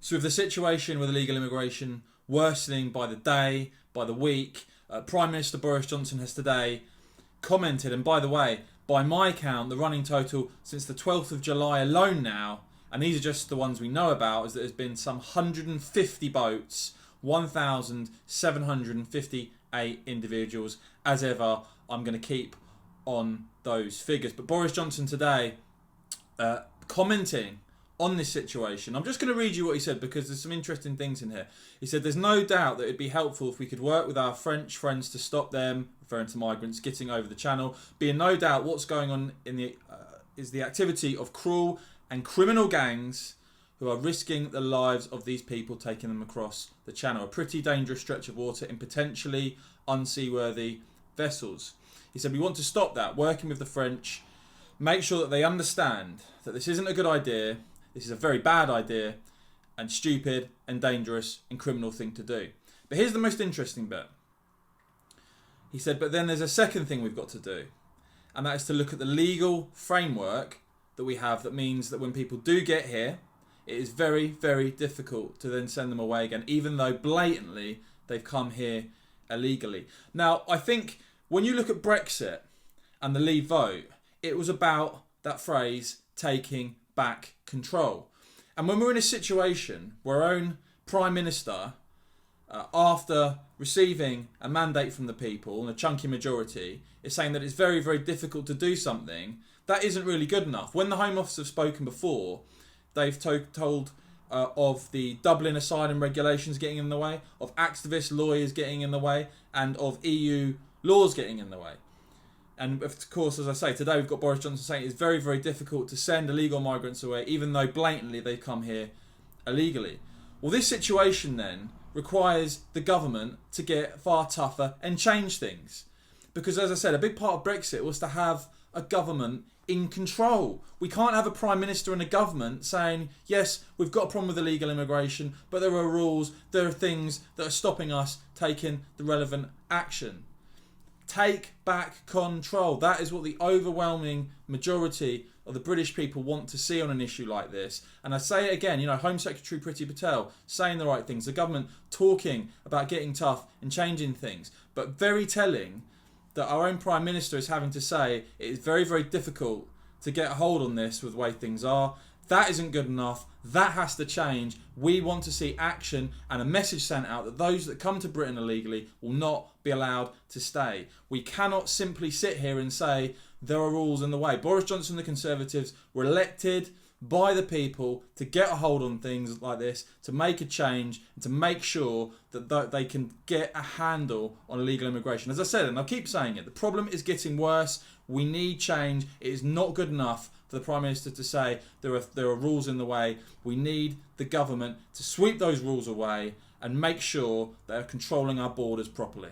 So with the situation with illegal immigration worsening by the day, by the week, Prime Minister Boris Johnson has today commented, and by the way, by my count, the running total since the 12th of July alone now, and these are just the ones we know about, is that there's been some 150 boats, 1,758 individuals. As ever, I'm going to keep on those figures. But Boris Johnson today commenting on this situation. I'm just going to read you what he said because there's some interesting things in here. He said, "There's no doubt that it'd be helpful if we could work with our French friends to stop them," referring to migrants, "getting over the channel. Being no doubt what's going on in the is the activity of cruel and criminal gangs who are risking the lives of these people taking them across the channel. A pretty dangerous stretch of water in potentially unseaworthy vessels." He said, "We want to stop that, working with the French, make sure that they understand that this isn't a good idea. This is a very bad idea and stupid and dangerous and criminal thing to do." But here's the most interesting bit. He said, "But then there's a second thing we've got to do, and that is to look at the legal framework that we have that means that when people do get here, it is very, very difficult to then send them away again, even though blatantly they've come here illegally." Now, I think when you look at Brexit and the Leave vote, it was about that phrase, taking back control. And when we're in a situation where our own Prime Minister, after receiving a mandate from the people and a chunky majority, is saying that it's very, very difficult to do something, that isn't really good enough. When the Home Office have spoken before, they've told of the Dublin asylum regulations getting in the way, of activist lawyers getting in the way, and of EU laws getting in the way. And of course, as I say, today we've got Boris Johnson saying it's very, very difficult to send illegal migrants away, even though blatantly they've come here illegally. Well, this situation then requires the government to get far tougher and change things. Because as I said, a big part of Brexit was to have a government in control. We can't have a Prime Minister and a government saying, yes, we've got a problem with illegal immigration, but there are rules, there are things that are stopping us taking the relevant action. Take back control. That is what the overwhelming majority of the British people want to see on an issue like this. And I say it again, Home Secretary Priti Patel saying the right things, the government talking about getting tough and changing things. But very telling that our own Prime Minister is having to say it is very, very difficult to get a hold on this with the way things are. That isn't good enough. That has to change. We want to see action and a message sent out that those that come to Britain illegally will not be allowed to stay. We cannot simply sit here and say there are rules in the way. Boris Johnson and the Conservatives were elected by the people to get a hold on things like this, to make a change, and to make sure that they can get a handle on illegal immigration. As I said, and I'll keep saying it, the problem is getting worse. We need change. It is not good enough for the Prime Minister to say there are rules in the way. We need the government to sweep those rules away and make sure they're controlling our borders properly.